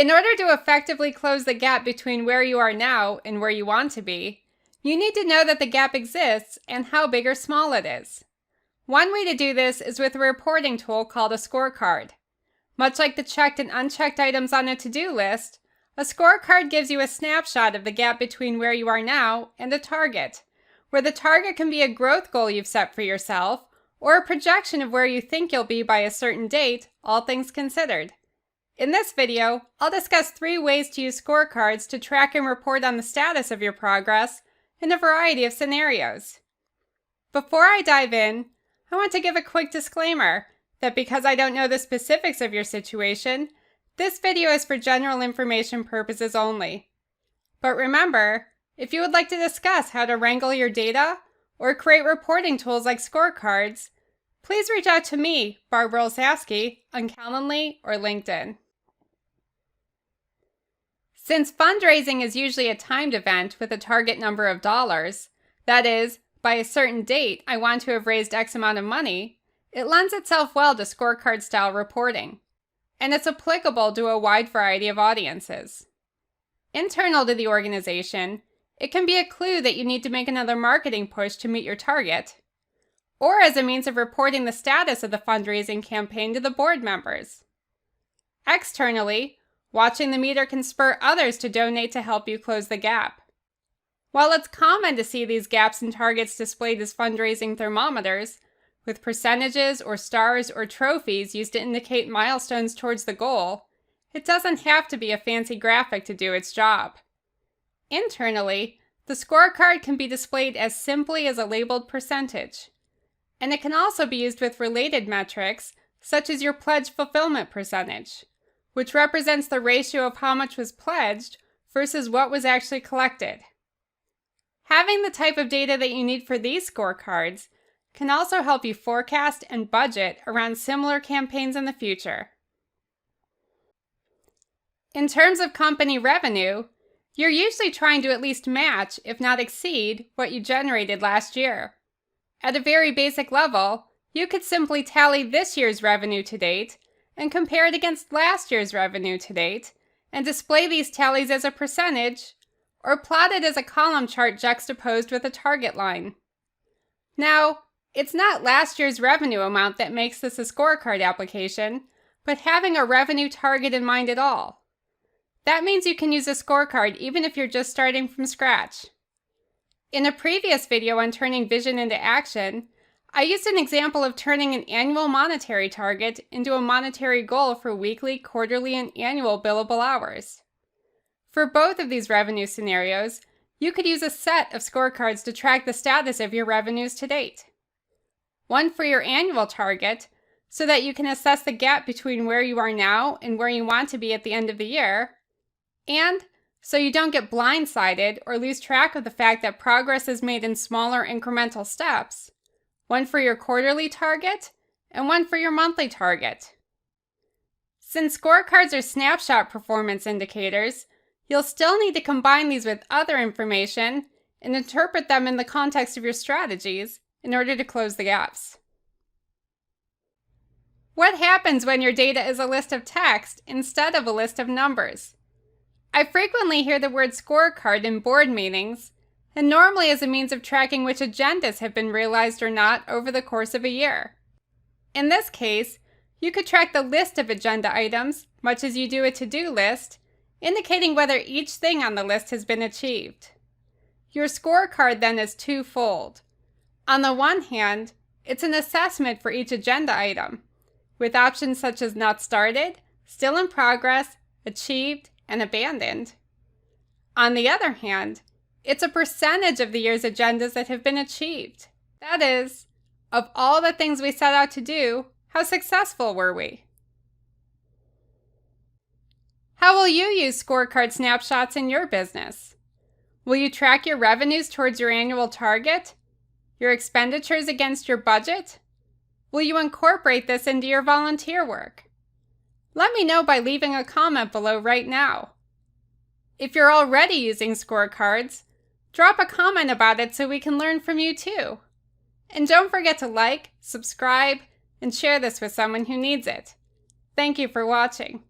In order to effectively close the gap between where you are now and where you want to be, you need to know that the gap exists and how big or small it is. One way to do this is with a reporting tool called a scorecard. Much like the checked and unchecked items on a to-do list, a scorecard gives you a snapshot of the gap between where you are now and a target, where the target can be a growth goal you've set for yourself or a projection of where you think you'll be by a certain date, all things considered. In this video, I'll discuss 3 ways to use scorecards to track and report on the status of your progress in a variety of scenarios. Before I dive in, I want to give a quick disclaimer that because I don't know the specifics of your situation, this video is for general information purposes only. But remember, if you would like to discuss how to wrangle your data or create reporting tools like scorecards, please reach out to me, Barbara Olsavsky, on Calendly or LinkedIn. Since fundraising is usually a timed event with a target number of dollars, that is, by a certain date I want to have raised X amount of money, it lends itself well to scorecard-style reporting, and it's applicable to a wide variety of audiences. Internal to the organization, it can be a clue that you need to make another marketing push to meet your target, or as a means of reporting the status of the fundraising campaign to the board members. Externally, watching the meter can spur others to donate to help you close the gap. While it's common to see these gaps and targets displayed as fundraising thermometers, with percentages or stars or trophies used to indicate milestones towards the goal, it doesn't have to be a fancy graphic to do its job. Internally, the scorecard can be displayed as simply as a labeled percentage, and it can also be used with related metrics such as your pledge fulfillment percentage, which represents the ratio of how much was pledged versus what was actually collected. Having the type of data that you need for these scorecards can also help you forecast and budget around similar campaigns in the future. In terms of company revenue, you're usually trying to at least match, if not exceed, what you generated last year. At a very basic level, you could simply tally this year's revenue to date and compare it against last year's revenue to date, and display these tallies as a percentage, or plot it as a column chart juxtaposed with a target line. Now, it's not last year's revenue amount that makes this a scorecard application, but having a revenue target in mind at all. That means you can use a scorecard even if you're just starting from scratch. In a previous video on turning vision into action, I used an example of turning an annual monetary target into a monetary goal for weekly, quarterly, and annual billable hours. For both of these revenue scenarios, you could use a set of scorecards to track the status of your revenues to date. One for your annual target, so that you can assess the gap between where you are now and where you want to be at the end of the year, and so you don't get blindsided or lose track of the fact that progress is made in smaller incremental steps. One for your quarterly target, and one for your monthly target. Since scorecards are snapshot performance indicators, you'll still need to combine these with other information and interpret them in the context of your strategies in order to close the gaps. What happens when your data is a list of text instead of a list of numbers? I frequently hear the word scorecard in board meetings, and normally as a means of tracking which agendas have been realized or not over the course of a year. In this case, you could track the list of agenda items, much as you do a to-do list, indicating whether each thing on the list has been achieved. Your scorecard then is twofold. On the one hand, it's an assessment for each agenda item, with options such as not started, still in progress, achieved, and abandoned. On the other hand, it's a percentage of the year's agendas that have been achieved. That is, of all the things we set out to do, how successful were we? How will you use scorecard snapshots in your business? Will you track your revenues towards your annual target? Your expenditures against your budget? Will you incorporate this into your volunteer work? Let me know by leaving a comment below right now. If you're already using scorecards, drop a comment about it so we can learn from you too. And don't forget to like, subscribe, and share this with someone who needs it. Thank you for watching.